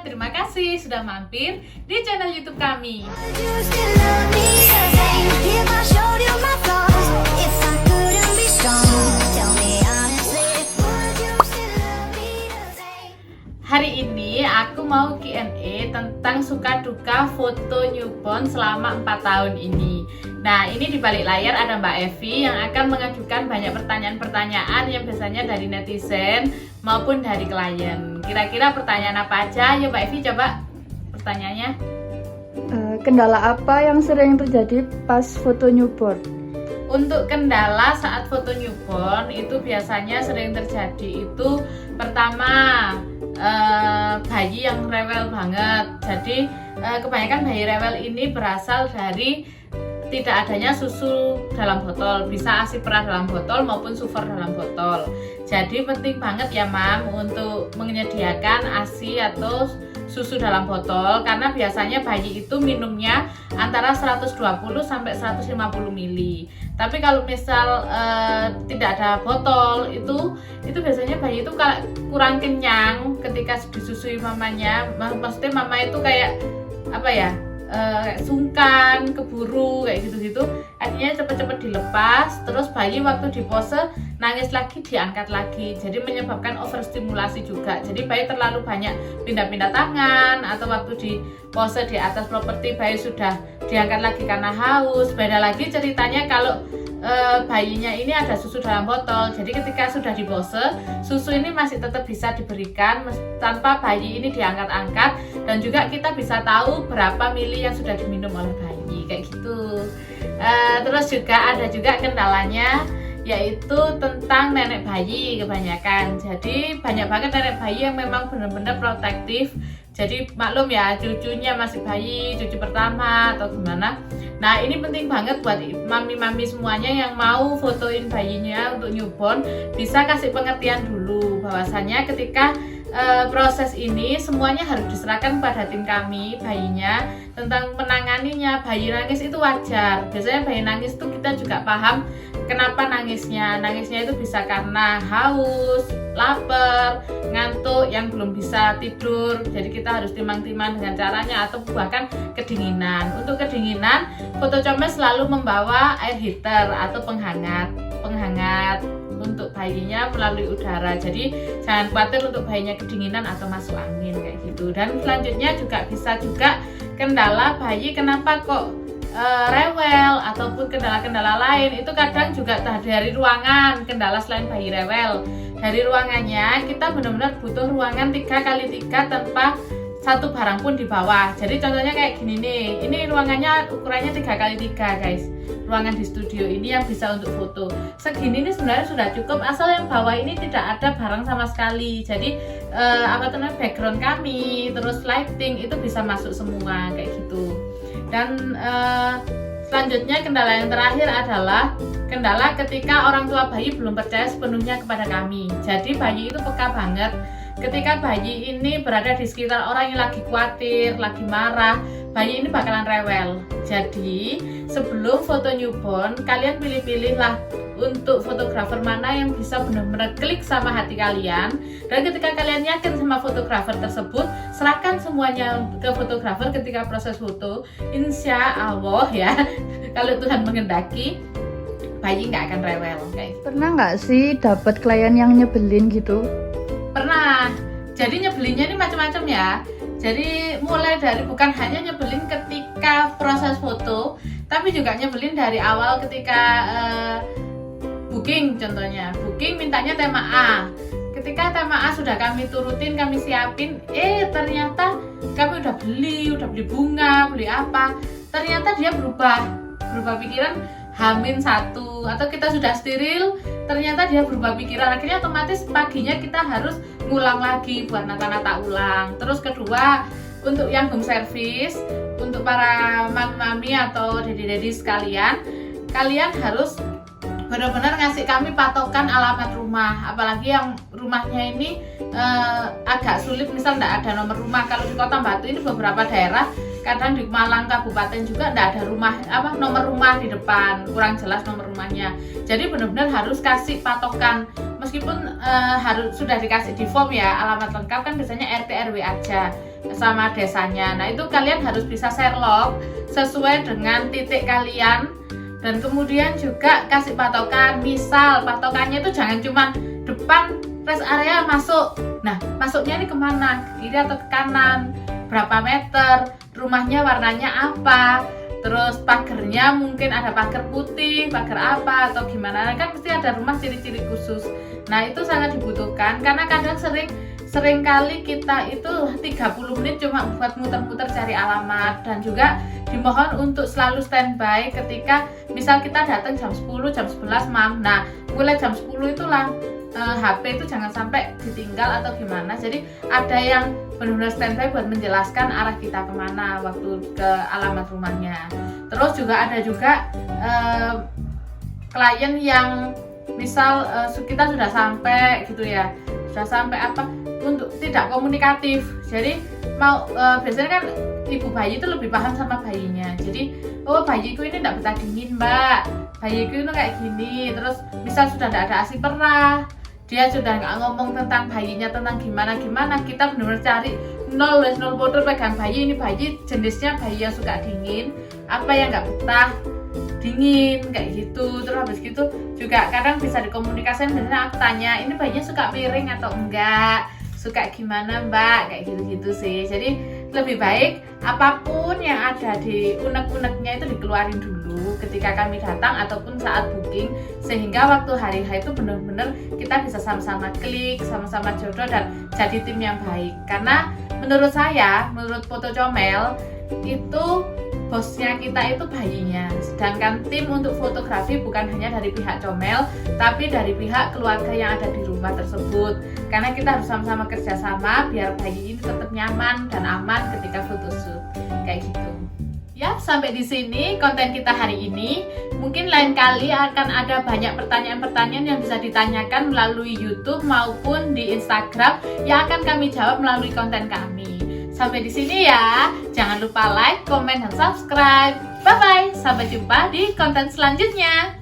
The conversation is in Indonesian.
terima kasih sudah mampir di channel YouTube kami. Hari ini aku mau Q&A tentang suka duka foto newborn selama 4 tahun ini. Nah, ini di balik layar ada Mbak Evi yang akan mengajukan banyak pertanyaan-pertanyaan yang biasanya dari netizen maupun dari klien. Kira-kira pertanyaan apa aja? Ya Mbak Evi, coba pertanyaannya. Kendala apa yang sering terjadi pas foto newborn? Untuk kendala saat foto newborn itu biasanya sering terjadi itu pertama bayi yang rewel banget. Jadi kebanyakan bayi rewel ini berasal dari tidak adanya susu dalam botol, bisa ASI perah dalam botol maupun sufor dalam botol. Jadi penting banget ya Mam untuk menyediakan ASI atau susu dalam botol, karena biasanya bayi itu minumnya antara 120 sampai 150 ml. Tapi kalau misal tidak ada botol itu biasanya bayi itu kurang kenyang ketika disusui mamanya. Maksudnya mama itu kayak apa ya? Sungkan, keburu kayak gitu-gitu. Akhirnya cepet-cepet dilepas, terus bayi waktu di pose nangis lagi, diangkat lagi. Jadi menyebabkan overstimulasi juga. Jadi bayi terlalu banyak pindah-pindah tangan, atau waktu di pose di atas properti bayi sudah diangkat lagi karena haus. Beda lagi ceritanya kalau bayinya ini ada susu dalam botol. Jadi ketika sudah di pose, susu ini masih tetap bisa diberikan tanpa bayi ini diangkat-angkat, dan juga kita bisa tahu berapa mili yang sudah diminum oleh bayi kayak gitu. Terus juga ada juga kendalanya yaitu tentang nenek bayi kebanyakan. Jadi banyak banget nenek bayi yang memang benar-benar protektif. Jadi maklum ya, cucunya masih bayi, cucu pertama atau gimana. Nah, ini penting banget buat mami-mami semuanya yang mau fotoin bayinya untuk newborn, bisa kasih pengertian dulu bahwasannya ketika proses ini semuanya harus diserahkan pada tim kami bayinya, tentang menanganinya. Bayi nangis itu wajar. Biasanya bayi nangis itu kita juga paham kenapa nangisnya. Nangisnya itu bisa karena haus, lapar, ngantuk, yang belum bisa tidur. Jadi kita harus timang-timang dengan caranya, atau bahkan kedinginan. Untuk kedinginan, foto comel selalu membawa air heater atau penghangat untuk bayinya melalui udara. Jadi jangan khawatir untuk bayinya kedinginan atau masuk angin kayak gitu. Dan selanjutnya juga bisa juga kendala bayi kenapa kok rewel, ataupun kendala-kendala lain itu kadang juga dari ruangan. Kendala selain bayi rewel dari ruangannya, kita benar-benar butuh ruangan 3x3 tanpa satu barang pun di bawah. Jadi contohnya kayak gini nih, ini ruangannya ukurannya 3x3 guys. Ruangan di studio ini yang bisa untuk foto segini ini sebenarnya sudah cukup, asal yang bawah ini tidak ada barang sama sekali. Jadi background kami, terus lighting itu bisa masuk semua kayak gitu. Dan selanjutnya kendala yang terakhir adalah kendala ketika orang tua bayi belum percaya sepenuhnya kepada kami. Jadi bayi itu peka banget ketika bayi ini berada di sekitar orang yang lagi khawatir, lagi marah, bayi ini bakalan rewel. Jadi sebelum foto newborn, kalian pilih-pilih lah untuk fotografer mana yang bisa benar-benar klik sama hati kalian. Dan ketika kalian yakin sama fotografer tersebut, serahkan semuanya ke fotografer ketika proses foto. Insya Allah ya, kalau Tuhan menghendaki, bayi nggak akan rewel guys. Pernah nggak sih dapat klien yang nyebelin gitu? Pernah. Jadi nyebelinnya ini macam-macam ya. Jadi mulai dari bukan hanya nyebelin ketika proses foto, tapi juga nyebelin dari awal ketika booking. Contohnya booking mintanya tema A. Ketika tema A sudah kami turutin, kami siapin, ternyata kami udah beli bunga, beli apa, ternyata dia berubah pikiran H-1, atau kita sudah steril, ternyata dia berubah pikiran. Akhirnya otomatis paginya kita harus ngulang lagi buat nata-nata ulang. Terus kedua, untuk yang home service, untuk para mami-mami atau dedi-dedi sekalian, kalian harus benar-benar ngasih kami patokan alamat rumah. Apalagi yang rumahnya ini agak sulit, misal tidak ada nomor rumah. Kalau di Kota Batu ini beberapa daerah, kadang di Malang Kabupaten juga tidak ada nomor rumah di depan, kurang jelas nomor rumahnya. Jadi benar-benar harus kasih patokan meskipun harus sudah dikasih di form ya alamat lengkap, kan biasanya RT RW aja sama desanya. Nah itu kalian harus bisa share log sesuai dengan titik kalian, dan kemudian juga kasih patokan. Misal patokannya itu jangan cuma depan rest area masuk. Nah masuknya ini kemana, ke kiri atau ke kanan, berapa meter, rumahnya warnanya apa, terus pagernya mungkin ada pagar putih, pagar apa atau gimana, kan pasti ada rumah ciri-ciri khusus. Nah itu sangat dibutuhkan karena kadang sering kali kita itu 30 menit cuma buat muter-muter cari alamat. Dan juga dimohon untuk selalu standby ketika misal kita datang jam 10, jam 11 mam. Nah mulai jam 10 itulah HP itu jangan sampai ditinggal atau gimana. Jadi ada yang benar-benar standby buat menjelaskan arah kita kemana waktu ke alamat rumahnya. Terus juga ada juga klien yang misal kita sudah sampai gitu ya, sudah sampai apa untuk tidak komunikatif. Jadi mau biasanya kan ibu bayi itu lebih paham sama bayinya. Jadi oh bayiku ini tidak betah dingin mbak, bayiku itu kayak gini. Terus misal sudah tidak ada ASI perah, dia sudah nggak ngomong tentang bayinya, tentang gimana, kita benar-benar cari nol foto pegang bayi. Ini bayi jenisnya bayi yang suka dingin, apa yang nggak betah dingin kayak gitu. Terus habis gitu juga kadang bisa dikomunikasikan. Biasanya aku tanya ini bayinya suka miring atau enggak, suka gimana mbak, kayak gitu-gitu sih. Jadi lebih baik apapun yang ada di unek-uneknya itu dikeluarin dulu ketika kami datang ataupun saat booking, sehingga waktu hari H itu benar-benar kita bisa sama-sama klik, sama-sama jodoh dan jadi tim yang baik. Karena menurut saya, menurut Foto Comel itu bosnya kita itu bayinya, sedangkan tim untuk fotografi bukan hanya dari pihak Comel tapi dari pihak keluarga yang ada di rumah tersebut. Karena kita harus sama-sama kerjasama biar bayi ini tetap nyaman dan aman ketika photoshoot kayak gitu. Ya, sampai di sini konten kita hari ini. Mungkin lain kali akan ada banyak pertanyaan-pertanyaan yang bisa ditanyakan melalui YouTube maupun di Instagram yang akan kami jawab melalui konten kami. Sampai di sini ya. Jangan lupa like, komen, dan subscribe. Bye bye. Sampai jumpa di konten selanjutnya.